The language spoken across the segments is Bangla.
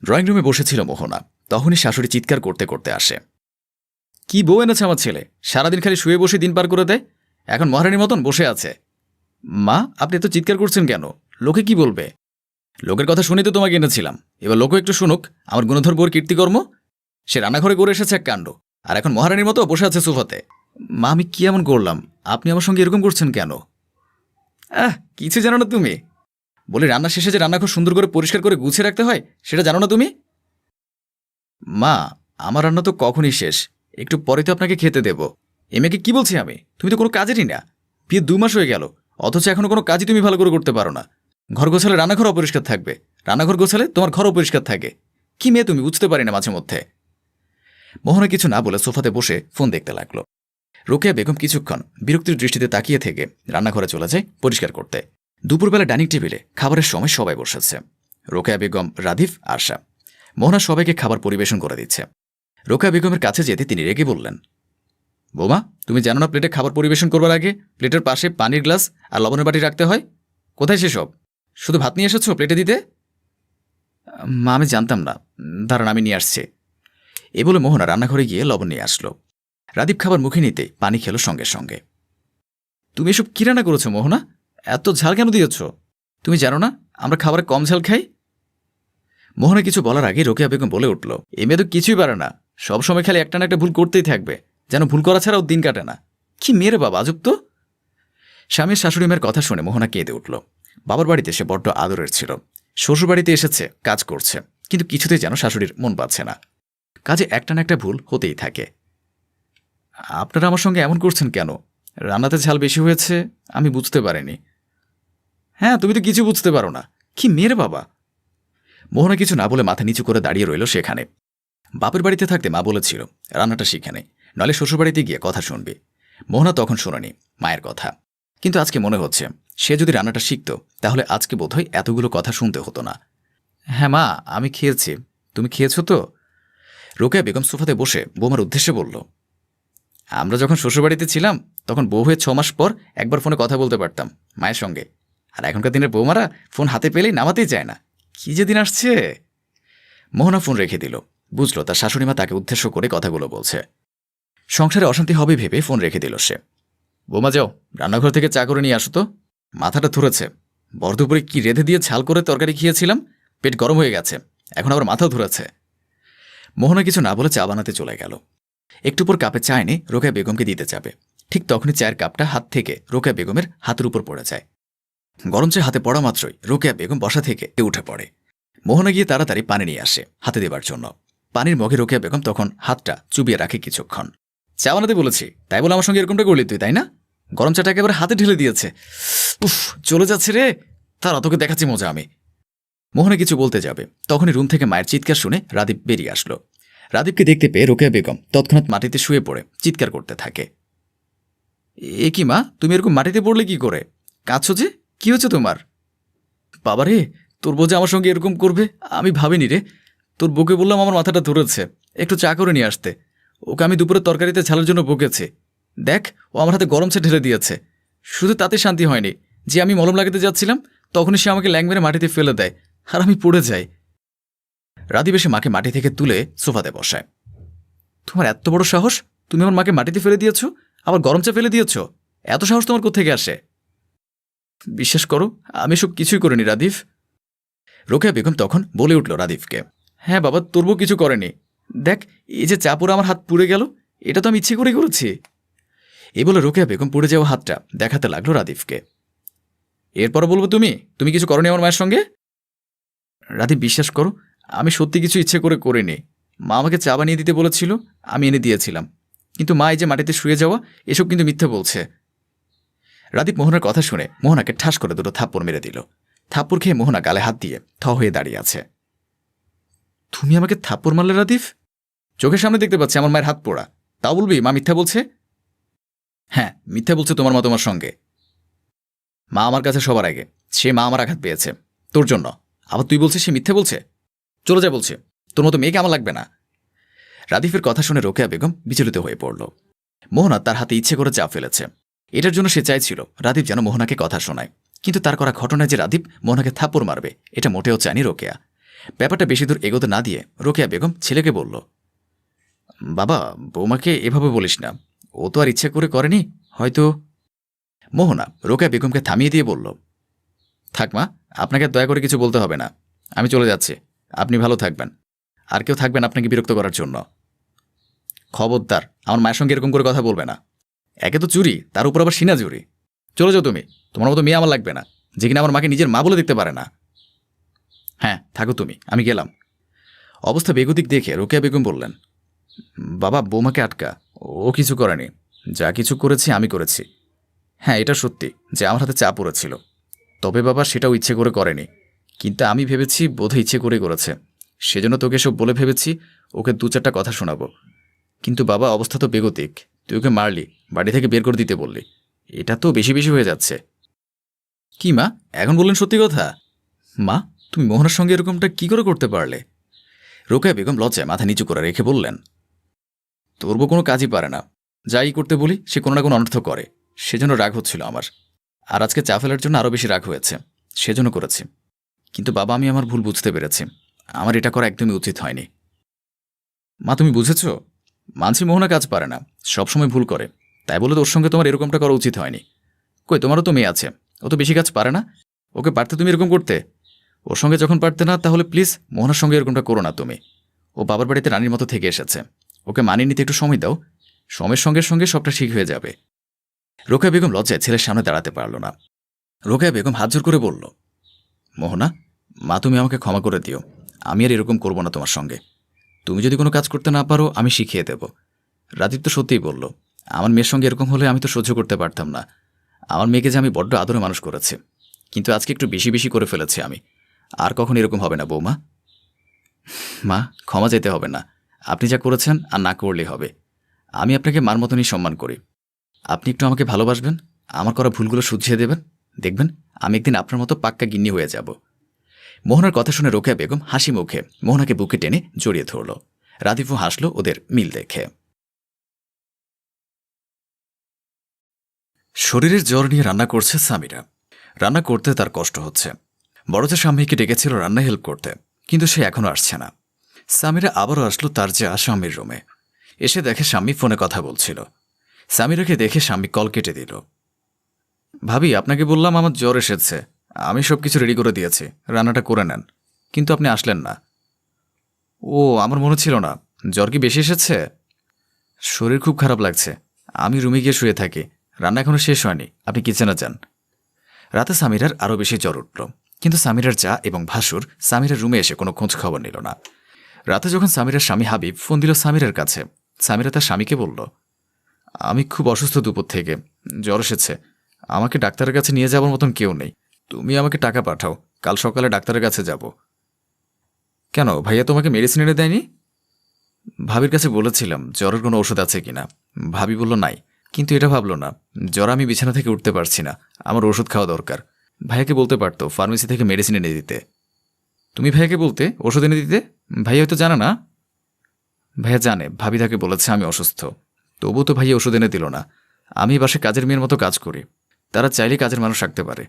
ড্রয়িং রুমে বসেছিল মোহনা। তখনই শাশুড়ি চিৎকার করতে করতে আসে। কি বউ এনেছে আমার ছেলে, সারাদিন খালি শুয়ে বসে দিন পার করে দেয়, এখন মহারানীর মতন বসে আছে। মা, আপনি এত চিৎকার করছেন কেন? লোকে কি বলবে? লোকের কথা শুনে তো তোমাকে এনেছিলাম, এবার লোক একটু শুনুক আমার গুণধর বউর কীর্তিকর্ম। সে রান্নাঘরে করে এসেছে এক কাণ্ড, আর এখন মহারানীর মতো বসে আছে সোফাতে। মা, আমি কি এমন করলাম? আপনি আমার সঙ্গে এরকম করছেন কেন? কিছু জানো না তুমি? বলি, রান্না শেষে যে রান্নাঘর সুন্দর করে পরিষ্কার করে গুছিয়ে রাখতে হয়, সেটা জানো না তুমি? মা, আমার রান্না তো কখনই শেষ, একটু পরে তো আপনাকে খেতে দেব। এ মেয়েকে কি বলছি আমি? তুমি তো কোনো কাজেরই না। বিয়ে 2 মাস হয়ে গেল, অথচ এখনো কোনো কাজই তুমি ভালো করে করতে পারো না। ঘর গোছালে রান্নাঘর অপরিষ্কার থাকবে, রান্নাঘর গোছালে তোমার ঘর অপরিষ্কার থাকে। কি মেয়ে তুমি, বুঝতে পারি না মাঝে মধ্যে। মোহনা কিছু না বলে সোফাতে বসে ফোন দেখতে লাগলো। রোকেয়া বেগম কিছুক্ষণ বিরক্তির দৃষ্টিতে তাকিয়ে থেকে রান্নাঘরে চলে যায় পরিষ্কার করতে। দুপুরবেলা ডাইনিং টেবিলে খাবারের সময় সবাই বসেছে। রোকেয়া বেগম, রাধিফ, আরশা। মোহনা সবাইকে খাবার পরিবেশন করে দিচ্ছে। রোকেয়া বেগমের কাছে যেতে তিনি রেগে বললেন, বৌমা, তুমি জানো না প্লেটে খাবার পরিবেশন করবার আগে প্লেটের পাশে পানির গ্লাস আর লবণের বাটি রাখতে হয়? কোথায় সেসব? শুধু ভাত নিয়ে এসেছো প্লেটে দিতে? মা, আমি জানতাম না, দাঁড়ান আমি নিয়ে আসছি। এ বলে মোহনা রান্নাঘরে গিয়ে লবণ নিয়ে আসলো। রাদীপ খাবার মুখে নিতে পানি খেলো সঙ্গে সঙ্গে। তুমি এসব কি রান্না করেছো মোহনা? এত ঝাল কেন দিয়েছ? তুমি জানো না আমরা খাবারে কম ঝাল খাই? মোহনা কিছু বলার আগে রোকেয়া বেগম বলে উঠল, এ মেয়ে তো কিছুই পারে না, সবসময় খালি একটা না একটা ভুল করতেই থাকবে, যেন ভুল করা ছাড়াও দিন কাটে না। কি মেয়েরে বাবা, আজব তো। স্বামীর শাশুড়ি মেয়ের কথা শুনে মোহনা কেঁদে উঠল। বাবার বাড়িতে সে বড্ড আদরের ছিল, শ্বশুর বাড়িতে এসেছে, কাজ করছে, কিন্তু কিছুতেই যেন শাশুড়ির মন পাচ্ছে না। কাজে একটা না একটা ভুল হতেই থাকে। আপনারা আমার সঙ্গে এমন করছেন কেন? রান্নাতে ঝাল বেশি হয়েছে, আমি বুঝতে পারিনি। হ্যাঁ, তুমি তো কিছু বুঝতে পারো না। কি মেয়েরে বাবা। মোহনা কিছু না বলে মাথা নিচু করে দাঁড়িয়ে রইল সেখানে। বাপের বাড়িতে থাকতে মা বলেছিল রান্নাটা শিখে নে, নলে শ্বশুরবাড়িতে গিয়ে কথা শুনবি। মোহনা তখন শোনেনি মায়ের কথা, কিন্তু আজকে মনে হচ্ছে সে যদি রান্নাটা শিখত তাহলে আজকে বোধহয় এতগুলো কথা শুনতে হতো না। হ্যাঁ মা, আমি খেয়েছি, তুমি খেয়েছো তো? রোকেয়া বেগম সোফাতে বসে বৌমার উদ্দেশ্যে বলল, আমরা যখন শ্বশুরবাড়িতে ছিলাম তখন বউ হয়ে 6 মাস পর একবার ফোনে কথা বলতে পারতাম মায়ের সঙ্গে, আর এখনকার দিনের বৌমারা ফোন হাতে পেলেই নামাতেই চায় না। কি যে দিন আসছে। মোহনা ফোন রেখে দিল, বুঝল তার শাশুড়িমা তাকে উদ্দেশ্য করে কথাগুলো বলছে। সংসারে অশান্তি হবে ভেবে ফোন রেখে দিল সে। বৌমা, যাও রান্নাঘর থেকে চা করে নিয়ে আসো তো, মাথাটা ধরেছে। বরদুপুরে কি রেঁধে দিয়ে ঝাল করে তরকারি খেয়েছিলাম, পেট গরম হয়ে গেছে, এখন আবার মাথাও ধরেছে। মোহনা কিছু না বলে চা বানাতে চলে গেল। একটু পর কাপে চা এনে রোকেয়া বেগমকে দিতে যাবে, ঠিক তখনই চায়ের কাপটা হাত থেকে রোকেয়া বেগমের হাতের উপর পড়ে যায়। গরম চা হাতে পড়া মাত্রই রোকেয়া বেগম বসা থেকে উঠে পড়ে। মোহনা গিয়ে তাড়াতাড়ি পানি নিয়ে আসে হাতে দেবার জন্য। পানির মগে রোকেয়া বেগম তখন হাতটা চুবিয়ে রাখে কিছুক্ষণ। চা বানাতে বলেছি তাই বলে আমার সঙ্গে এরকমটা করলি তুই, তাই না? গরম চাটা একেবারে হাতে ঢেলে দিয়েছে। উফ, চলে যাচ্ছে রে, তার তোকে দেখাচ্ছি মজা আমি। মোহনা কিছু বলতে যাবে, তখনই রুম থেকে মায়ের চিৎকার শুনে রাদীপ বেরিয়ে আসলো। রাদীপকে দেখতে পেয়ে রোকেয়া বেগম তৎক্ষণাৎ মাটিতে শুয়ে পড়ে চিৎকার করতে থাকে। এ কি মা, তুমি এরকম মাটিতে পড়লে কি করে? কাঁদছো যে, কি হয়েছে তোমার? বাবারে, তোর বউ যে আমার সঙ্গে এরকম করবে আমি ভাবিনি রে। তোর বউকে বললাম আমার মাথাটা ধরেছে, একটু চা করে নিয়ে আসতে। ওকে আমি দুপুরে তরকারিতে ঝালের জন্য বকেছি। দেখ, ও আমার হাতে গরম চা ঢেলে দিয়েছে। শুধু তাতে শান্তি হয়নি, যে আমি মলম লাগাতে যাচ্ছিলাম তখনই সে আমাকে ল্যাং মেরে মাটিতে ফেলে দেয়, আর আমি পড়ে যাই। রাদীপ এসে মাকে মাটি থেকে তুলে সোফাতে বসায়। তোমার এত বড় সাহস, তুমি আমার মাকে মাটিতে ফেলে দিয়েছ, আবার গরম চা ফেলে দিয়েছ? এত সাহস তোমার কোত্থেকে আসে? বিশ্বাস করো, আমি সব কিছুই করিনি রাদীপ। রোকেয়া বেগম তখন বলে উঠল রাদীপকে, হ্যাঁ বাবা, তোর বউ কিছু করেনি। দেখ, এই যে চা পুরো আমার হাত পুড়ে গেল, এটা তো আমি ইচ্ছে করে করেছি। এই বলে রোকেয়া বেগম পুড়ে যাওয়া হাতটা দেখাতে লাগলো রাদীপকে। এরপর বলবো তুমি তুমি কিছু করনি আমার মায়ের সঙ্গে? রাদীপ, বিশ্বাস করো, আমি সত্যি কিছু ইচ্ছে করে করিনি। মা আমাকে চা বানিয়ে দিতে বলেছিল, আমি এনে দিয়েছিলাম, কিন্তু মা এই যে মাটিতে শুয়ে যাওয়া, এসব কিন্তু মিথ্যে বলছে। রাদীপ মোহনার কথা শুনে মোহনাকে ঠাস করে দুটো থাপ্পড় মেরে দিল। থাপ্পড় খেয়ে মোহনা গালে হাত দিয়ে থ হয়ে দাঁড়িয়ে আছে। তুমি আমাকে থাপ্পড় মারলে রাদীপ? চোখের সামনে দেখতে পাচ্ছি আমার মায়ের হাত পোড়া, তাও বলবি মা মিথ্যা বলছে? হ্যাঁ, মিথ্যা বলছে তোমার মা তোমার সঙ্গে। মা আমার কাছে সবার আগে, সে মা আমার আঘাত পেয়েছে তোর জন্য, আবার তুই বলছিস সে মিথ্যে বলছে? চলে যা বলছে, তোর মতো মেয়েকে আমার লাগবে না। রাদীপের কথা শুনে রোকেয়া বেগম বিচলিত হয়ে পড়ল। মোহনা তার হাতে ইচ্ছে করে চাপ ফেলেছে, এটার জন্য সে চাইছিল রাদীপ যেন মোহনাকে কথা শোনায়, কিন্তু তার করা ঘটনায় যে রাদীপ মোহনাকে থাপ্পড় মারবে এটা মোটেও চায়নি রোকেয়া। ব্যাপারটা বেশি দূর এগোতে না দিয়ে রোকেয়া বেগম ছেলেকে বলল, বাবা, বৌমাকে এভাবে বলিস না, ও তো আর ইচ্ছে করে করেনি, হয়তো। মোহনা রোকেয়া বেগমকে থামিয়ে দিয়ে বলল, থাক মা, আপনাকে দয়া করে কিছু বলতে হবে না, আমি চলে যাচ্ছি, আপনি ভালো থাকবেন, আর কেউ থাকবেন আপনাকে বিরক্ত করার জন্য। খবরদার আমার মায়ের সঙ্গে এরকম করে কথা বলবে না, একে তো চুরি, তার উপর আবার সিনা চুরি। চলে যাও তুমি, তোমার মতো মেয়ে আমার লাগবে না, যে কিনা আমার মাকে নিজের মা বলে দেখতে পারে না। হ্যাঁ থাকো তুমি, আমি গেলাম। অবস্থা বেগতিক দেখে রোকেয়া বেগম বললেন, বাবা, বৌমাকে আটকা, ও কিছু করেনি, যা কিছু করেছি আমি করেছি। হ্যাঁ এটা সত্যি যে আমার হাতে চাপ পড়েছিল, তবে বাবা সেটাও ইচ্ছে করে করেনি, কিন্তু আমি ভেবেছি বোধহয় ইচ্ছে করে করেছে, সেজন্য তোকে সব বলে ভেবেছি ওকে দু চারটা কথা শোনাবো। কিন্তু বাবা অবস্থা তো বেগতিক, তুই ওকে মারলি, বাড়ি থেকে বের করে দিতে বললি, এটা তো বেশি বেশি হয়ে যাচ্ছে। কি মা, এখন বললেন সত্যি কথা? মা, তুমি মোহনার সঙ্গে এরকমটা কি করে করতে পারলে? রোকেয়া বেগম লজ্জায় মাথা নিচু করে রেখে বললেন, তোর বউ কোনো কাজই পারে না, যাই করতে বলি সে কোনো না কোনো অনর্থ করে, সেজন্য রাগ হচ্ছিল আমার, আর আজকে চা ফেলার জন্য আরও বেশি রাগ হয়েছে, সেজন্য করেছি। কিন্তু বাবা আমি আমার ভুল বুঝতে পেরেছি, আমার এটা করা একদমই উচিত হয়নি। মা তুমি বুঝেছ, মানছি মোহনা কাজ পারে না, সবসময় ভুল করে, তাই বলে তো ওর সঙ্গে তোমার এরকমটা করা উচিত হয়নি। কই, তোমারও তো মেয়ে আছে, ও তো বেশি কাজ পারে না, ওকে পারতে তুমি এরকম করতে? ওর সঙ্গে যখন পারতে না, তাহলে প্লিজ মোহনার সঙ্গে এরকমটা করো না তুমি। ও বাবার বাড়িতে রানীর মতো থেকে এসেছে, ওকে মানিয়ে নিতে একটু সময় দাও, সময়ের সঙ্গে সঙ্গে সবটা ঠিক হয়ে যাবে। রোকেয়া বেগম লজ্জায় ছেলের সামনে দাঁড়াতে পারল না। রোকেয়া বেগম হাত জোর করে বলল, মোহনা, মা তুমি আমাকে ক্ষমা করে দিও, আমি আর এরকম করব না তোমার সঙ্গে। তুমি যদি কোনো কাজ করতে না পারো আমি শিখিয়ে দেব। রাজীব তো সত্যিই বলল, আমার মেয়ের সঙ্গে এরকম হলে আমি তো সহ্য করতে পারতাম না। আমার মেয়েকে যে আমি বড্ড আদরে মানুষ করেছি, কিন্তু আজকে একটু বেশি বেশি করে ফেলেছি আমি, আর কখন এরকম হবে না বৌমা। মা, ক্ষমা চাইতে হবে না, আপনি যা করেছেন আর না করলেই হবে। আমি আপনাকে মার মতনই সম্মান করি, আপনি একটু আমাকে ভালোবাসবেন, আমার করা ভুলগুলো শুধরিয়ে দেবেন, দেখবেন আমি একদিন আপনার মতো পাক্কা গিন্নি হয়ে যাব। মোহনার কথা শুনে রোকেয়া বেগম হাসি মুখে মোহনাকে বুকে টেনে জড়িয়ে ধরল। রাদিফও হাসল ওদের মিল দেখে। শরীরের জ্বর নিয়ে রান্না করছে সামিরা। রান্না করতে তার কষ্ট হচ্ছে। বড় যে স্বামীকে ডেকেছিল রান্না হেল্প করতে, কিন্তু সে এখনও আসছে না। সামিরা আবারও আসলো তার যা স্বামীর রুমে। এসে দেখে স্বামী ফোনে কথা বলছিল। সামিরাকে দেখে স্বামী কল কেটে দিল। ভাবি, আপনাকে বললাম আমার জ্বর এসেছে, আমি সব কিছু রেডি করে দিয়েছি, রান্নাটা করে নেন, কিন্তু আপনি আসলেন না। ও, আমার মনে ছিল না। জ্বর কি বেশি এসেছে? শরীর খুব খারাপ লাগছে, আমি রুমে গিয়ে শুয়ে থাকি, রান্না এখনো শেষ হয়নি, আপনি কিচেনে যান। রাতে সামিরার আরও বেশি জ্বর উঠল, কিন্তু সামিরার যা এবং ভাসুর সামিরার রুমে এসে কোনো খোঁজ খবর নিল না। রাতে যখন সামিরার স্বামী হাবিব ফোন দিল সামিরার কাছে, সামিরা তার স্বামীকে বলল, আমি খুব অসুস্থ দুপুর থেকে, জ্বর এসেছে, আমাকে ডাক্তারের কাছে নিয়ে যাওয়ার মতন কেউ নেই, তুমি আমাকে টাকা পাঠাও, কাল সকালে ডাক্তারের কাছে যাব। কেন, ভাইয়া তোমাকে মেডিসিন এনে দেয়নি? ভাবির কাছে বলেছিলাম জ্বরের কোনো ওষুধ আছে কিনা, ভাবি বলল নাই, কিন্তু এটা ভাবলো না জ্বর আমি বিছানা থেকে উঠতে পারছি না, আমার ওষুধ খাওয়া দরকার। ভাইয়াকে বলতে পারতো ফার্মেসি থেকে মেডিসিন এনে দিতে। তুমি ভাইয়াকে বলতে ওষুধ এনে দিতে, ভাইয়া হয়তো জানে না। ভাইয়া জানে, ভাবি তাকে বলেছে আমি অসুস্থ, তবুও তো ভাইয়া ওষুধ এনে দিল না। আমি বাসে কাজের মেয়ের মতো কাজ করি, তারা চাইলে কাজের মানুষ রাখতে পারে।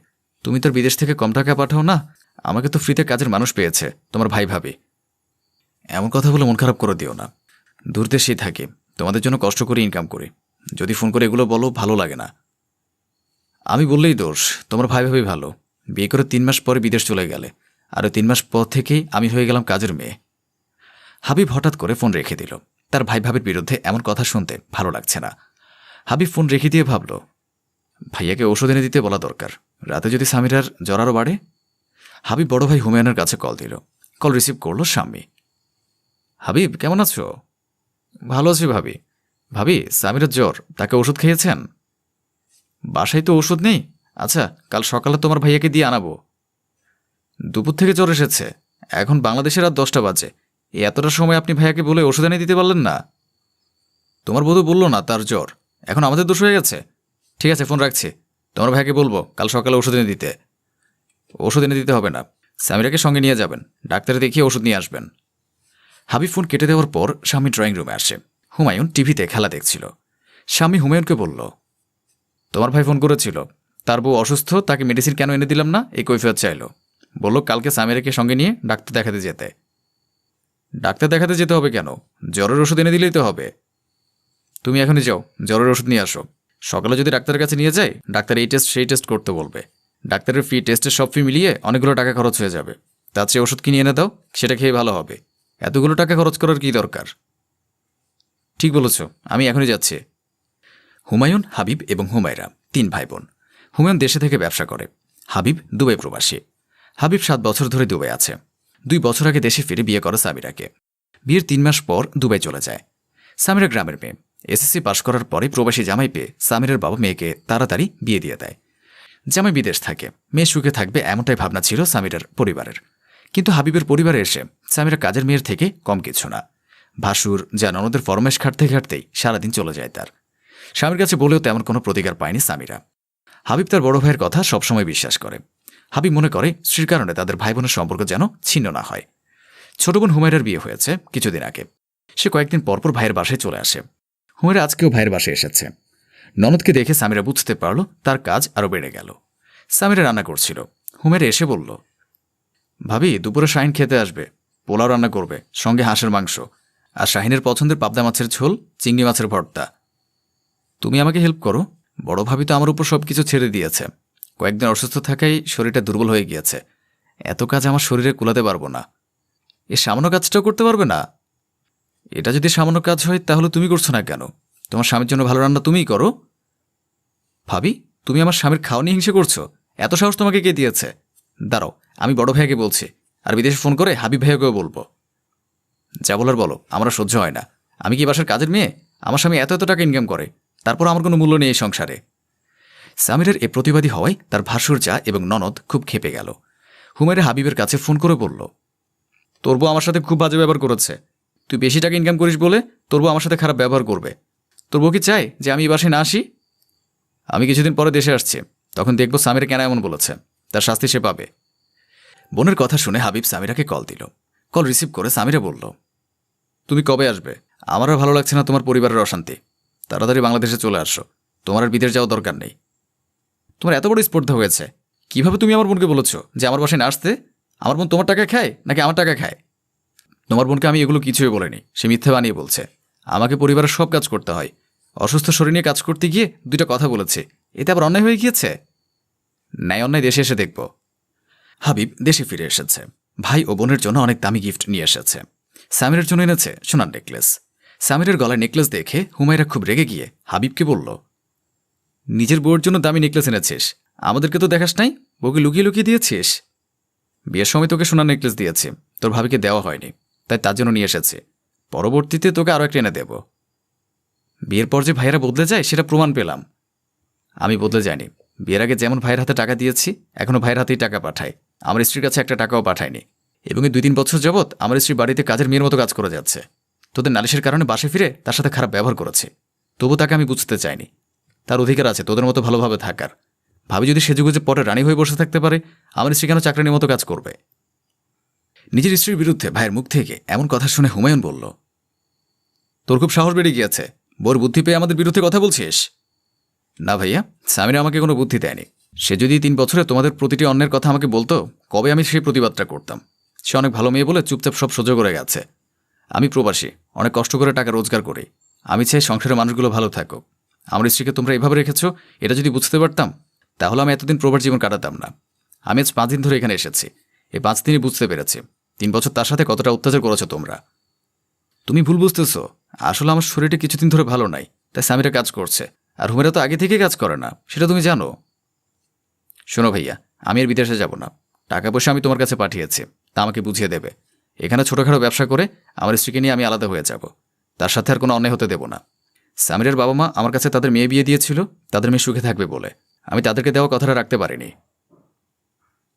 তুমি তো বিদেশ থেকে কম টাকা পাঠাও না, আমাকে তো ফ্রিতে কাজের মানুষ পেয়েছে তোমার ভাই ভাবি। এমন কথা বলে মন খারাপ করে দিও না, দূর দেশেই থাকি, তোমাদের জন্য কষ্ট করে ইনকাম করি, যদি ফোন করে এগুলো বলো ভালো লাগে না। আমি বললেই দোষ, তোমার ভাই ভাবি ভালো, বিয়ে করে 3 মাস পরে বিদেশ চলে গেলে, আর 3 মাস পর থেকেই আমি হয়ে গেলাম কাজের মেয়ে। হাবিব হঠাৎ করে ফোন রেখে দিল। তার ভাই ভাবির বিরুদ্ধে এমন কথা শুনতে ভালো লাগছে না। হাবিব ফোন রেখে দিয়ে ভাবল, ভাইয়াকে ওষুধ এনে দিতে বলা দরকার, রাতে যদি সামিরার জ্বর আরও বাড়ে। হাবিব বড় ভাই হুমায়ুনের কাছে কল দিল। কল রিসিভ করল স্বামী। হাবিব, কেমন আছো? ভালো আছি ভাবি। ভাবি, সামিরার জ্বর, তাকে ওষুধ খেয়েছেন? বাসায় তো ওষুধ নেই। আচ্ছা, কাল সকালে তোমার ভাইয়াকে দিয়ে আনাবো। দুপুর থেকে জ্বর এসেছে, এখন বাংলাদেশের রাত 10টা বাজে, এতটা সময় আপনি ভাইয়াকে বলে ওষুধ এনে দিতে পারলেন না? তোমার বধূ বলল না তার জ্বর, এখন আমাদের দোষ হয়ে গেছে। ঠিক আছে, ফোন রাখছি, তোমার ভাইকে বলবো কাল সকালে ওষুধ এনে দিতে। ওষুধ এনে দিতে হবে না, সামিরাকে সঙ্গে নিয়ে যাবেন, ডাক্তারে দেখিয়ে ওষুধ নিয়ে আসবেন। হাবিব ফোন কেটে দেওয়ার পর স্বামী ড্রয়িং রুমে আসে। হুমায়ুন টিভিতে খেলা দেখছিল। স্বামী হুমায়ুনকে বলল, তোমার ভাই ফোন করেছিল, তার বউ অসুস্থ, তাকে মেডিসিন কেন এনে দিলাম না এই কৈফিয়ত চাইল। বলল কালকে সামিরাকে সঙ্গে নিয়ে ডাক্তার দেখাতে যেতে। ডাক্তার দেখাতে যেতে হবে কেন? জ্বরের ওষুধ এনে দিলেই তো হবে। তুমি এখনই যাও, জ্বরের ওষুধ নিয়ে আসো। সকালে যদি ডাক্তারের কাছে নিয়ে যাই, ডাক্তার এই টেস্ট সেই টেস্ট করতে বলবে। ডাক্তারের ফি, টেস্টের সব ফি মিলিয়ে অনেকগুলো টাকা খরচ হয়ে যাবে। তার চেয়ে ওষুধ কিনে এনে দাও, সেটা খেয়ে ভালো হবে। এতগুলো টাকা খরচ করার কী দরকার? ঠিক বলেছ, আমি এখনই যাচ্ছি। হুমায়ুন, হাবিব এবং হুমায়রা 3 ভাই বোন। হুমায়ুন দেশে থেকে ব্যবসা করে, হাবিব দুবাই প্রবাসী। হাবিব 7 বছর ধরে দুবাই আছে। 2 বছর আগে দেশে ফিরে বিয়ে করে সামিরাকে। বিয়ের 3 মাস পর দুবাই চলে যায়। সামিরা গ্রামের মেয়ে। এসএসসি পাশ করার পরে প্রবাসী জামাই পেয়ে সামিরার বাবা মেয়েকে তাড়াতাড়ি বিয়ে দিয়ে দেয়। জামাই বিদেশ থাকে, মেয়ে সুখে থাকবে এমনটাই ভাবনা ছিল সামিরার পরিবারের। কিন্তু হাবিবের পরিবারে এসে সামিরা কাজের মেয়ের থেকে কম কিছু না। ভাসুর যা ননদের ফরমাইশ খাটতে খাটতেই সারাদিন চলে যায় তার। স্বামীর কাছে বলেও তেমন কোনো প্রতিকার পায়নি সামিরা। হাবিব তার বড় ভাইয়ের কথা সবসময় বিশ্বাস করে। হাবিব মনে করে স্ত্রীর কারণে তাদের ভাই বোনের সম্পর্ক যেন ছিন্ন না হয়। ছোট বোন হুমায়রার বিয়ে হয়েছে কিছুদিন আগে। সে কয়েকদিন পরপর ভাইয়ের বাসায় চলে আসে। হুমায়রা আজকেও ভাইয়ের বাসায় এসেছে। ননদকে দেখে সামিরা বুঝতে পারল তার কাজ আরও বেড়ে গেল। সামিরা রান্না করছিল। হুমায়রা এসে বলল, ভাবি দুপুরে শাহিন খেতে আসবে, পোলাও রান্না করবে, সঙ্গে হাঁসের মাংস, আর শাহিনের পছন্দের পাবদা মাছের ঝোল, চিংড়ি মাছের ভর্তা। তুমি আমাকে হেল্প করো। বড় ভাবি তো আমার উপর সব কিছু ছেড়ে দিয়েছে। কয়েকদিন অসুস্থ থাকায় শরীরটা দুর্বল হয়ে গিয়েছে। এত কাজ আমার শরীরে কুলাতে পারবো না। এ সামান্য কাজটাও করতে পারবে না? এটা যদি সামান্য কাজ হয় তাহলে তুমি করছো না কেন? তোমার স্বামীর জন্য ভালো রান্না তুমিই করো। ভাবি, তুমি আমার স্বামীর খাওয়া নিয়ে হিংসে করছো? এত সাহস তোমাকে কে দিয়েছে? দাঁড়াও, আমি বড় ভাইয়াকে বলছি, আর বিদেশে ফোন করে হাবিব ভাইয়াকেও বলবো। যা বলার বলো, আমার সহ্য হয় না। আমি কি বাসার কাজের মেয়ে? আমার স্বামী এত টাকা ইনকাম করে, তারপর আমার কোনো মূল্য নেই এই সংসারে। সামিরের এ প্রতিবাদী হওয়ায় তার ভাসুর যা এবং ননদ খুব ক্ষেপে গেল। হুমায়রা হাবিবের কাছে ফোন করে বলল, তোর বউ আমার সাথে খুব বাজে ব্যবহার করেছে। তুই বেশি টাকা ইনকাম করিস বলে তোর বউ আমার সাথে খারাপ ব্যবহার করবে। তোর বউ কি চায় যে আমি এই বাসায় না আসি? আমি কিছুদিন পরে দেশে আসছি, তখন দেখব সামিরা কেন এমন বলেছে। তার শাস্তি সে পাবে। বোনের কথা শুনে হাবিব সামিরাকে কল দিল। কল রিসিভ করে সামিরা বলল, তুমি কবে আসবে? আমার আর ভালো লাগছে না তোমার পরিবারের অশান্তি। তাড়াতাড়ি বাংলাদেশে চলে আসো, তোমার আর বিদেশ যাওয়ার দরকার নেই। তোমার এত বড় স্পর্ধা হয়েছে, কিভাবে তুমি আমার বোনকে বলেছো যে আমার বাসায় না আসতে? আমার বোন তোমার টাকা খায় নাকি আমার টাকা খায়? তোমার বোনকে আমি এগুলো কিছুই বলিনি, সে মিথ্যে বানিয়ে বলছে। আমাকে পরিবারের সব কাজ করতে হয়। অসুস্থ শরীর নিয়ে কাজ করতে গিয়ে 2টা কথা বলেছে, এতে আবার অন্যায় হয়ে গিয়েছে। ন্যায় অন্যায় দেশে এসে দেখব। হাবিব দেশে ফিরে এসেছে। ভাই ও বোনের জন্য অনেক দামি গিফট নিয়ে এসেছে। সামিরের জন্য এনেছে সোনার নেকলেস। সামিরের গলায় নেকলেস দেখে হুমায়রা খুব রেগে গিয়ে হাবিবকে বলল, নিজের বউয়ের জন্য দামি নেকলেস এনেছিস, আমাদেরকে তো দেখাস নাই, বউকে লুকিয়ে লুকিয়ে দিয়েছিস। বিয়ের সময় তোকে সোনার নেকলেস দিয়েছি, তোর ভাবিকে দেওয়া হয়নি, তাই তার জন্য নিয়ে এসেছে। পরবর্তীতে তোকে আরও একটা এনে দেব। বিয়ের পর যে ভাইয়েরা বদলে যায় সেটা প্রমাণ পেলাম। আমি বদলে যাইনি। বিয়ের আগে যেমন ভাইয়ের হাতে টাকা দিয়েছি, এখনও ভাইয়ের হাতেই টাকা পাঠাই। আমার স্ত্রীর কাছে একটা টাকাও পাঠায়নি। এবং এই 2-3 বছর যাবৎ আমার স্ত্রী বাড়িতে কাজের মেয়ের মতো কাজ করে যাচ্ছে। তোদের নালিশের কারণে বাসে ফিরে তার সাথে খারাপ ব্যবহার করেছে। তবু তাকে আমি বুঝতে চাইনি। তার অধিকার আছে তোদের মতো ভালোভাবে থাকার। ভাবি যদি সেজুগুজে পরে রানী হয়ে বসে থাকতে পারে, আমার স্ত্রী কেন চাকরানির মতো কাজ করবে? নিজের স্ত্রীর বিরুদ্ধে ভাইয়ের মুখ থেকে এমন কথা শুনে হুমায়ুন বলল, তোর খুব সাহস বেড়ে গিয়েছে, বোর বুদ্ধি পেয়ে আমাদের বিরুদ্ধে কথা বলছিস? না ভাইয়া, সামিরা আমাকে কোনো বুদ্ধি দেয়নি। সে যদি 3 বছরে তোমাদের প্রতিটি অন্যের কথা আমাকে বলতো, কবে আমি সেই প্রতিবাদটা করতাম। সে অনেক ভালো মেয়ে বলে চুপচাপ সব সহ্য করে গেছে। আমি প্রবাসী, অনেক কষ্ট করে টাকা রোজগার করি। আমি চাই সংসারের মানুষগুলো ভালো থাকুক। আমার স্ত্রীকে তোমরা এভাবে রেখেছো, এটা যদি বুঝতে পারতাম তাহলে আমি এতদিন প্রবাস জীবন কাটাতাম না। আমি আজ 5 দিন ধরে এখানে এসেছি। এই 5 দিনই বুঝতে পেরেছি 3 বছর তার সাথে কতটা অত্যাচার করেছো তোমরা। তুমি ভুল বুঝতেছো। আসলে আমার শরীরটা কিছুদিন ধরে ভালো নাই, তাই সামিরা কাজ করছে। আর হুমেরা তো আগে থেকে কাজ করে না, সেটা তুমি জানো। শোনো ভাইয়া, আমি আর বিদেশে যাব না। টাকা পয়সা আমি তোমার কাছে পাঠিয়েছি, তা আমাকে বুঝিয়ে দেবে। এখানে ছোটোখাটো ব্যবসা করে আমার স্ত্রীকে নিয়ে আমি আলাদা হয়ে যাব। তার সাথে আর কোনো অন্যায় হতে দেব না। সামিরের বাবা মা আমার কাছে তাদের মেয়ে বিয়ে দিয়েছিল তাদের মেয়ে সুখে থাকবে বলে। আমি তাদেরকে দেওয়া কথাটা রাখতে পারিনি।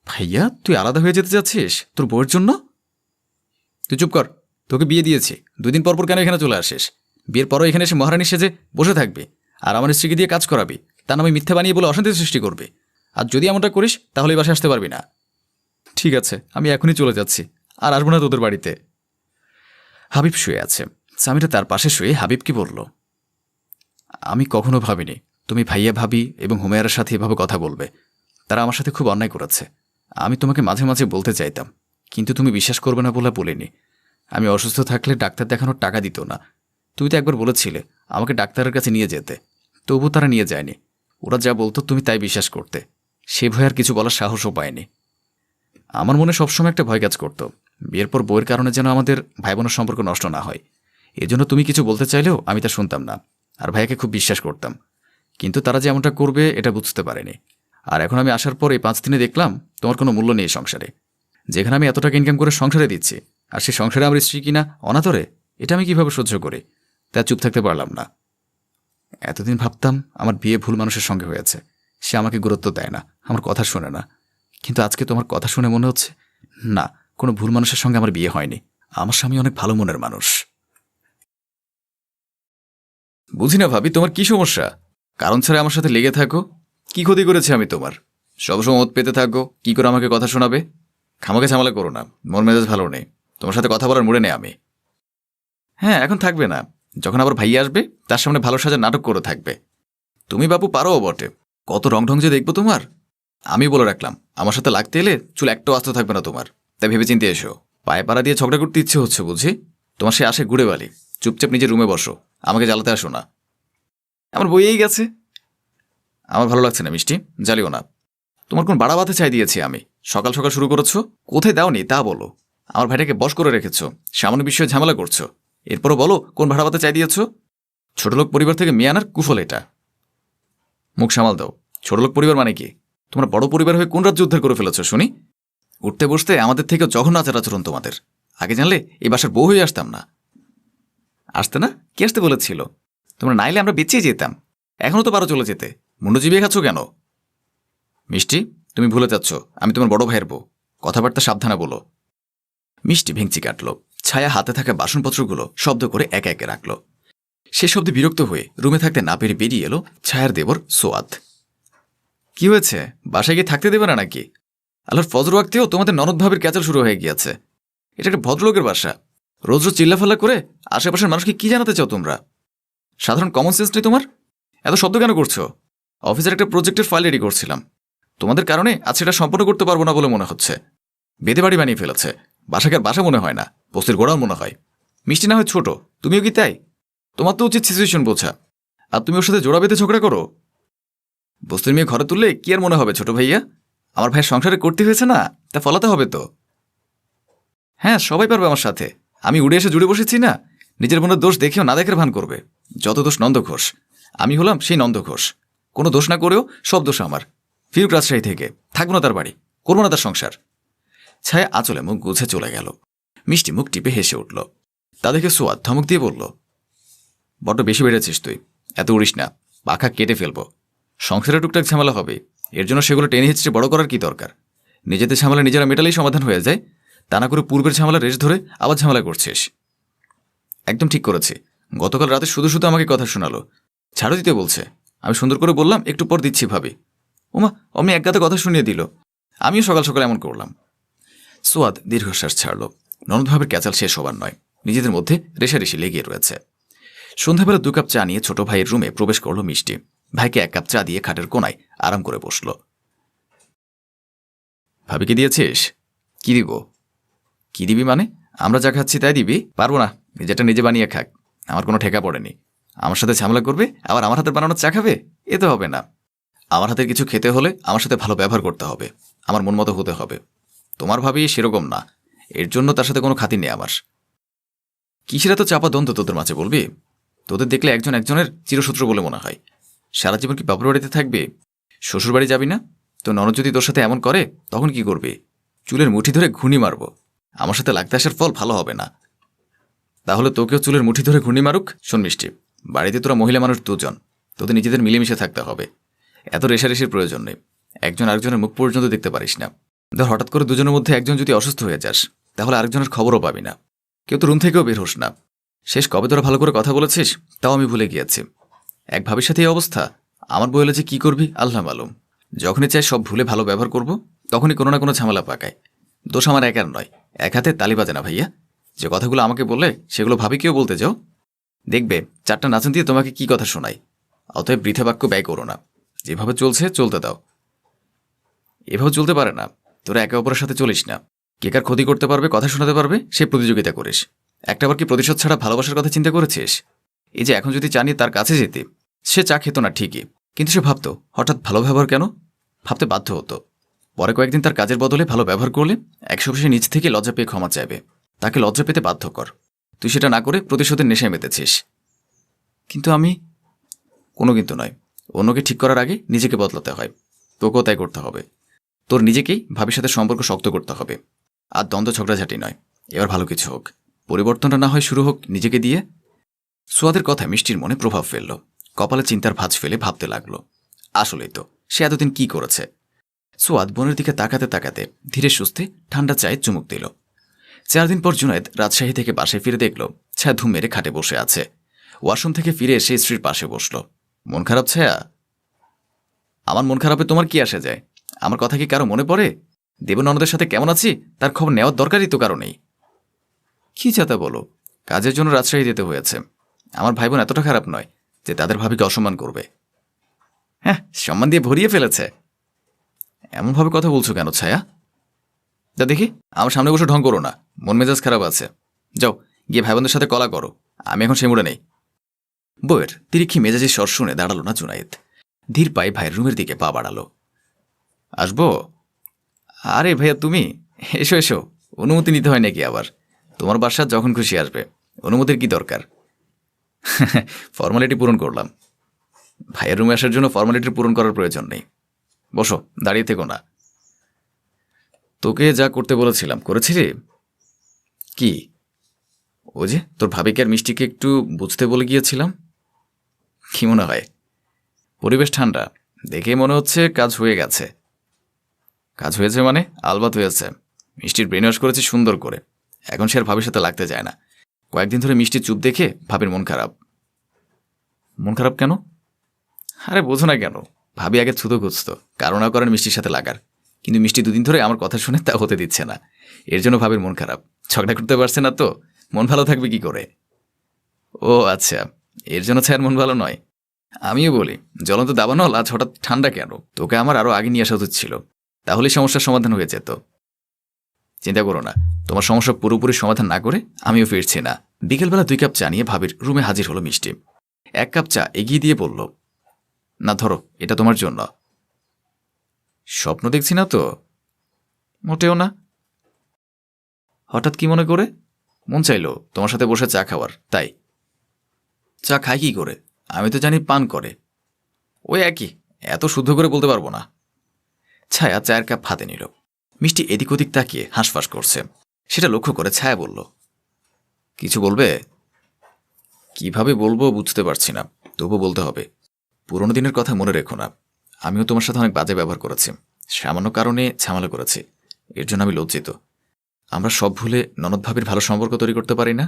ভাইয়া, তুই আলাদা হয়ে যেতে চাচ্ছিস তোর বউয়ের জন্য? তুই চুপ কর। তোকে বিয়ে দিয়েছি, 2 দিন পরপর কেন এখানে চলে আসিস? বিয়ের পরও এখানে এসে মহারানী সেজে বসে থাকবি আর আমার স্ত্রীকে দিয়ে কাজ করাবি, তার নামে মিথ্যা বানিয়ে বলে অশান্তি সৃষ্টি করবি। আর যদি এমনটা করিস তাহলে এই বাসায় আসতে পারবি না। ঠিক আছে, আমি এখনই চলে যাচ্ছি, আর আসবো না তোদের বাড়িতে। হাবিব শুয়ে আছে। সামিরা তার পাশে শুয়ে হাবিবকে বলল, আমি কখনো ভাবিনি তুমি ভাইয়া ভাবি এবং হুমায়রার সাথে এভাবে কথা বলবে। তারা আমার সাথে খুব অন্যায় করেছে। আমি তোমাকে মাঝে মাঝে বলতে চাইতাম, কিন্তু তুমি বিশ্বাস করবে না বলে বলিনি। আমি অসুস্থ থাকলে ডাক্তার দেখানোর টাকা দিত না। তুমি তো একবার বলেছিলে আমাকে ডাক্তারের কাছে নিয়ে যেতে, তবু তারা নিয়ে যায়নি। ওরা যা বলতো তুমি তাই বিশ্বাস করতে। সে ভয় আর কিছু বলার সাহসও পায়নি। আমার মনে সবসময় একটা ভয় কাজ করতো, বিয়ের পর বউয়ের কারণে যেন আমাদের ভাই বোনের সম্পর্ক নষ্ট না হয়। এজন্য তুমি কিছু বলতে চাইলেও আমি তা শুনতাম না, আর ভাইয়াকে খুব বিশ্বাস করতাম। কিন্তু তারা যে এমনটা করবে এটা বুঝতে পারেনি। আর এখন আমি আসার পর এই 5 দিনে দেখলাম তোমার কোনো মূল্য নেই সংসারে। যেখানে আমি এত টাকা ইনকাম করে সংসারে দিচ্ছি, আর সেই সংসারে আমার স্ত্রী কিনা অনাথরে, এটা আমি কিভাবে সহ্য করি? তা চুপ থাকতে পারলাম না। এতদিন ভাবতাম আমার বিয়ে ভুল মানুষের সঙ্গে হয়েছে, সে আমাকে গুরুত্ব দেয় না, আমার কথা শোনে না। কিন্তু আজকে তোমার কথা শুনে মনে হচ্ছে না, কোনো ভুল মানুষের সঙ্গে আমার বিয়ে হয়নি। আমার স্বামী অনেক ভালো মনের মানুষ। বুঝি না ভাবি, তোমার কি সমস্যা? কারণ ছাড়া আমার সাথে লেগে থাকো। কি ক্ষতি করেছি আমি তোমার? সবসময় মত পেতে থাকো, কি করে আমাকে কথা শোনাবে? খামাকে ঝামেলা করো না, মন মেজাজ ভালো নেই, তোমার সাথে কথা বলার মুড়ে নেই আমি। হ্যাঁ, এখন থাকবে না, যখন আবার ভাইয়া আসবে তার সামনে ভালো সাজার নাটক করে থাকবে। তুমি বাপু পারোও বটে, কত রং ঢং যে দেখবো তোমার। আমি বলে রাখলাম, আমার সাথে লাগতে এলে চুল একটাও আস্ত থাকবে না তোমার, তাই ভেবে চিনতে এসো। পায়ে পাড়া দিয়ে ঝগড়া করতে ইচ্ছে হচ্ছে বুঝি? তোমার সে আসে ঘুরে বালি, চুপচাপ নিজের রুমে বসো, আমাকে জ্বালাতে আসো না। আমার বইয়েই গেছে। আমার ভালো লাগছে না মিষ্টি, জ্বালিও না। তোমার কোন বাড়াবাতে চাই দিয়েছি আমি? সকাল সকাল শুরু করেছো, কোথায় দাওনি তা বলো। আমার ভাইটাকে বশ করে রেখেছো, সামান্য বিষয়ে ঝামেলা করছো, এরপরও বলো কোন ভাড়াবাতে চাই দিয়েছো? ছোটলোক পরিবার থেকে মেয়ে আনার কুফল এটা। মুখ সামাল দাও। ছোটলোক পরিবার মানে কি? তোমরা বড় পরিবার হয়ে কোন রাজ্য উদ্ধার করে ফেলেছো শুনি? উঠতে বসতে আমাদের থেকে জঘন্য আচার আচরণ তোমাদের। আগে জানলে এই বাসার বউ হয়ে আসতাম না। আসতে না? কে আসতে বলেছিল? তোমরা নাইলে আমরা বেঁচেই যেতাম। এখনও তো পারো চলে যেতে, মুন্ডু চিবিয়ে খাচ্ছ কেন? মিষ্টি, তুমি ভুলে যাচ্ছ আমি তোমার বড় ভাইয়ের বউ, কথাবার্তা সাবধানে বলো। মিষ্টি ভেঙচি কাটল। ছায়া হাতে থাকা বাসনপত্রগুলো শব্দ করে একে একে রাখল। সে শব্দে বিরক্ত হয়ে রুমে থাকতে না পেরে বেরিয়ে এলো ছায়ার দেবর সোয়াদ। কি হয়েছে? বাসায় গিয়ে থাকতে দেবে না নাকি? আল্লাহর ফজর ওয়াক্তেও তোমাদের ননদ ভাবের ক্যাচাল শুরু হয়ে গিয়েছে। এটা একটা ভদ্রলোকের বাসা, রোজ রোজ চিল্লাফাল্লা করে আশেপাশের মানুষকে কি জানাতে চাও তোমরা? সাধারণ কমন সেন্স নেই তোমার? এত শব্দ কেন করছো? অফিসের একটা প্রজেক্টের ফাইল রেডি করছিলাম, তোমাদের কারণে আজ সেটা সম্পন্ন করতে পারবো না বলে মনে হচ্ছে। বেদে বাড়ি বানিয়ে ফেলেছে, বাসাকে আর বাসা মনে হয় না, বস্তির গোড়াও মনে হয়। মিষ্টি না হয় ছোট, তুমিও কি তাই? তোমার তো উচিত সিচুয়েশন বোঝা, আর তুমি ওর সাথে জোড়া বেঁধে ঝগড়া করো। বস্তির মেয়ে ঘরে তুললে কি আর মনে হবে ছোট ভাইয়া? আমার ভাইয়ের সংসারে করতে হয়েছে না, তা ফলাতে হবে তো। হ্যাঁ, সবাই পারবে আমার সাথে, আমি উড়ে এসে জুড়ে বসেছি না। নিজের মনের দোষ দেখেও না দেখার ভান করবে। যত দোষ নন্দ ঘোষ, আমি হলাম সেই নন্দ ঘোষ। কোনো দোষ না করেও সব দোষ আমার। ফিরুক রাজশাহী থেকে, থাকবো না তার বাড়ি, করবো না তার সংসার। ছায়া আঁচলে মুখ গুছে চলে গেল। মিষ্টি মুখ টিপে হেসে উঠল। তা দেখে সোয়াদ ধমক দিয়ে বলল, বড্ড বেশি বেড়েছিস তুই, এত উড়িস না, পাখা কেটে ফেলবো। সংসারে টুকটাক ঝামেলা হবে, এর জন্য সেগুলো টেনে হিচড়ে বড় করার কি দরকার? নিজেদের ঝামেলা নিজেরা মেটালেই সমাধান হয়ে যায়, তা না করে পূর্বের ঝামেলা রেশ ধরে আবার ঝামেলা করছিস। একদম ঠিক করেছি, গতকাল রাতে শুধু শুধু আমাকে কথা শোনালো, ছাড়ো দিতে বলছে। আমি সুন্দর করে বললাম একটু পর দিচ্ছি ভাবি। ওমা, অমনি এক গাতে কথা শুনিয়ে দিল। আমিও সকাল সকাল এমন করলাম। সোয়াদ দীর্ঘশ্বাস ছাড়ল। ননদভাবের ক্যাচাল শেষ হবার নয়, নিজেদের মধ্যে রেশারেশি লেগে রয়েছে। সন্ধ্যাবেলা 2 কাপ চা নিয়ে ছোট ভাইয়ের রুমে প্রবেশ করল মিষ্টি। ভাইকে 1 কাপ চা দিয়ে খাটের কোনায় আরাম করে বসল। ভাবিকে দিয়েছিস? কি দিব? কি দিবি মানে? আমরা যা খাচ্ছি তাই দিবি? পারবো না, নিজেটা নিজে বানিয়ে খাক, আমার কোনো ঠেকা পড়েনি। আমার সাথে ঝামেলা করবে, আবার আমার হাতের বানানো চা খাবে? এ তো হবে না। আমার হাতের কিছু খেতে হলে আমার সাথে ভালো ব্যবহার করতে হবে, আমার মন মতো হতে হবে। তোমার ভাবি সেরকম না, এর জন্য তার সাথে কোনো খাতির নেই আমার। কিসের এত চাপা দ্বন্দ্ব তোদের মাঝে বলবি? তোদের দেখলে একজন একজনের চিরশত্রু বলে মনে হয়। সারা জীবন কি বাপের বাড়িতে থাকবে? শ্বশুর বাড়ি যাবি না? তো ননদ যদি তোর সাথে এমন করে তখন কি করবি? চুলের মুঠি ধরে ঘুনি মারব। আমার সাথে লাগতে আসার ফল ভালো হবে না। তাহলে তোকেও চুলের মুঠি ধরে ঘুনি মারুক। শোন মিষ্টি, বাড়িতে তোরা মহিলা মানুষ 2 জন, তোদের নিজেদের মিলেমিশে থাকতে হবে। এত রেশারেশির প্রয়োজন নেই। একজন আরেকজনের মুখ পর্যন্ত দেখতে পারিস না। ধর হঠাৎ করে 2 জনের মধ্যে একজন যদি অসুস্থ হয়ে যাস, তাহলে আরেকজনের খবরও পাবি না। কেউ তো রুম থেকেও বের হোস না। শেষ কবে তোরা ভালো করে কথা বলেছিস তাও আমি ভুলে গিয়েছি। এক ভাবির সাথে এই অবস্থা, আমার বইলে যে কি করবি আল্লাহ মালুম। যখনই চাই সব ভুলে ভালো ব্যবহার করব, তখনই কোনো না কোনো ঝামেলা পাকায়। দোষ আমার একার নয়, এক হাতে তালি বাজে না ভাইয়া। যে কথাগুলো আমাকে বললে সেগুলো ভাবিকেও বলতে যাও, দেখবে 4টা নাচন দিয়ে তোমাকে কি কথা শোনাই। অতএব বৃথা বাক্য ব্যয় করো না। যেভাবে চলছে চলতে দাও। এভাবে চলতে পারে না, তোরা একে অপরের সাথে চলিস না। কে কার ক্ষতি করতে পারবে, কথা শোনাতে পারবে, সে প্রতিযোগিতা করিস। একটাবার কি প্রতিশোধ ছাড়া ভালোবাসার কথা চিন্তা করেছিস? এই যে এখন যদি জানি তার কাছে যেতে, সে চা খেত না ঠিকই, কিন্তু সে ভাবতো হঠাৎ ভালো ব্যবহার কেন, ভাবতে বাধ্য হতো। পরে কয়েকদিন তার কাজের বদলে ভালো ব্যবহার করলে একসময় সে নিজ থেকে লজ্জা পেয়ে ক্ষমা চাইবে। তাকে লজ্জা পেতে বাধ্য কর। তুই সেটা না করে প্রতিশোধের নেশায় মেতেছিস। কিন্তু আমি কোনো কিন্তু নয়। অন্যকে ঠিক করার আগে নিজেকে বদলাতে হয়। তোকেও তাই করতে হবে। তোর নিজেকেই ভাবির সাথে সম্পর্ক শক্ত করতে হবে। আর দ্বন্দ্ব ঝগড়াঝাটি নয়। এবার ভালো কিছু হোক, পরিবর্তনটা না হয় শুরু হোক নিজেকে দিয়ে। সোয়াদের কথা মিষ্টির মনে প্রভাব ফেলল। কপালে চিন্তার ভাঁজ ফেলে ভাবতে লাগলো, আসলেই তো সে এতদিন কি করেছে। সোয়াদ বোনের দিকে তাকাতে তাকাতে ধীরে সুস্থে ঠান্ডা চায়ে চুমুক দিল। 4 দিন পর জুনায়েদ রাজশাহী থেকে বাসায় ফিরে দেখল ছায়া ধুম মেরে খাটে বসে আছে। ওয়াশরুম থেকে ফিরে এসে স্ত্রীর পাশে বসল। মন খারাপ ছায়া? আমার মন খারাপে তোমার কি আসে যায়? আমার কথা কি কারো মনে পড়ে? দেবননদের সাথে কেমন আছি তার খবর নেওয়ার দরকারই তো কারো নেই। কি চাতা বলো? কাজের জন্য রাজশাহী যেতে হয়েছে। আমার ভাই বোন এতটা খারাপ নয় যে তাদের ভাবিকে অসম্মান করবে। হ্যাঁ, সম্মান দিয়ে ভরিয়ে ফেলেছে। এমনভাবে কথা বলছো কেন ছায়া? তা দেখি, আমার সামনে বসে ঢং করো না। মন মেজাজ খারাপ আছে। যাও গিয়ে ভাই বোনদের সাথে কলা করো। আমি এখন সে মুড়ে নেই। বইয়ের তিরিক্ষি মেজাজের স্বর শুনে দাঁড়ালো না জুনায়েদ। ধীর পায়ে ভাইয়ের রুমের দিকে পা বাড়ালো। আসবো? আরে ভাইয়া তুমি এসো এসো। অনুমতি নিতে হয় নাকি আবার? তোমার বাসা যখন খুশি আসবে। অনুমতির কি দরকার? ফর্মালিটি পূরণ করলাম। ভাইয়ের রুমে আসার জন্য ফর্মালিটি পূরণ করার প্রয়োজন নেই। বসো, দাঁড়িয়ে থেকো না। তোকে যা করতে বলেছিলাম করেছিলি? কি? ও যে তোর ভাবিকে আর মিষ্টিকে একটু বুঝতে বলে গিয়েছিলাম। কি মনে হয়? পরিবেশ ঠান্ডা, দেখে মনে হচ্ছে কাজ হয়ে গেছে। কাজ হয়েছে মানে? আলবাত হয়েছে। মিষ্টির ব্রেন ওয়াশ করেছি সুন্দর করে। এখন সে আর ভাবির সাথে লাগতে যায় না। কয়েকদিন ধরে মিষ্টির চুপ দেখে ভাবির মন খারাপ। মন খারাপ কেন? আরে বোঝো না কেন? ভাবি আগে ছুতো খুঁজতো কারণ না করেন মিষ্টির সাথে লাগার, কিন্তু মিষ্টি 2 দিন ধরে আমার কথা শুনে তা হতে দিচ্ছে না। এর জন্য ভাবির মন খারাপ। ঝগড়া করতে পারছে না তো মন ভালো থাকবে কি করে? ও আচ্ছা, এর জন্য ছায়ার মন ভালো নয়। আমিও বলি জ্বলন্ত দাবানল আজ হঠাৎ ঠান্ডা কেন? তোকে আমার আরও আগে নিয়ে আসা উচিত ছিল, তাহলেই সমস্যার সমাধান হয়ে যেত। চিন্তা করো না, তোমার সমস্যা পুরোপুরি সমাধান না করে আমিও ফিরছি না। বিকেলবেলা 2 কাপ চা নিয়ে ভাবির রুমে হাজির হলো মিষ্টি। 1 কাপ চা এগিয়ে দিয়ে বলল, না ধরো, এটা তোমার জন্য। স্বপ্ন দেখছি না তো? মোটেও না। হঠাৎ কি মনে করে? মন চাইলো তোমার সাথে বসে চা খাওয়ার, তাই। চা খায় কি করে? আমি তো জানি পান করে। ওই একই, এত শুদ্ধ করে বলতে পারবো না। ছায়া চায়ের কাপ হাতে নিল। মিষ্টি এদিক ওদিক তাকিয়ে হাঁসফাঁস করছে। সেটা লক্ষ্য করে ছায়া বলল, কিছু বলবে? কিভাবে বলবো বুঝতে পারছি না, তবু বলতে হবে। পুরোনো দিনের কথা মনে রেখো না। আমিও তোমার সাথে অনেক বাজে ব্যবহার করেছি, সামান্য কারণে ঝামেলা করেছি। এর জন্য আমি লজ্জিত। আমরা সব ভুলে ননদ ভাবির ভালো সম্পর্ক তৈরি করতে পারি না?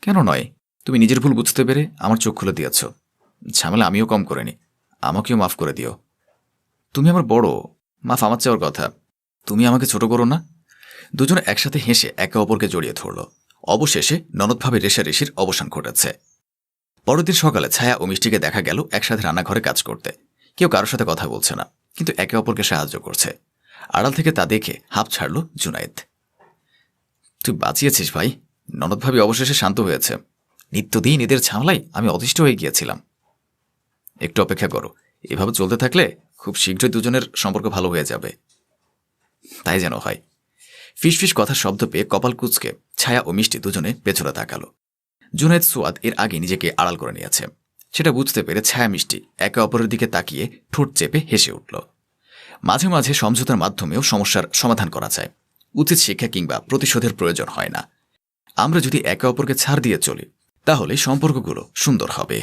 কেন নয়? তুমি নিজের ভুল বুঝতে পেরে আমার চোখ খুলে দিয়েছ। ঝামেলা আমিও কম করিনি, আমাকেও মাফ করে দিও। তুমি আমার বড়, মাফ আমার চাওয়ার কথা। তুমি আমাকে ছোট করো না। দুজনে একসাথে হেসে একে অপরকে জড়িয়ে ধরল। অবশেষে ননদ ভাবে রেষারেষির অবসান ঘটেছে। পরদিন সকালে ছায়া ও মিষ্টিকে দেখা গেল একসাথে রান্নাঘরে কাজ করতে। কেউ কারোর সাথে কথা বলছে না, কিন্তু একে অপরকে সাহায্য করছে। আড়াল থেকে তা দেখে হাঁপ ছাড়ল জুনায়েদ। তুই বাঁচিয়েছিস ভাই। ননদ ভাবি অবশেষে শান্ত হয়েছে। নিত্যদিন এদের ঝামেলায় আমি অতিষ্ঠ হয়ে গিয়েছিলাম। একটু অপেক্ষা করো, এভাবে চলতে থাকলে খুব শীঘ্রই দুজনের সম্পর্ক ভালো হয়ে যাবে। তাই যেন হয়। ফিসফিস কথার শব্দ পেয়ে কপাল কুঁচকে ছায়া ও মিষ্টি দুজনে পেছনে তাকালো। জুনায়েদ সোয়াদ এর আগে নিজেকে আড়াল করে নিয়েছে। সেটা বুঝতে পেরে ছায়া মিষ্টি একে অপরের দিকে তাকিয়ে ঠোঁট চেপে হেসে উঠল। মাঝে মাঝে সমঝোতার মাধ্যমেও সমস্যার সমাধান করা যায়। উচিত শিক্ষা কিংবা প্রতিশোধের প্রয়োজন হয় না। আমরা যদি একে অপরকে ছাড় দিয়ে চলি, তাহলে সম্পর্কগুলো সুন্দর হবে।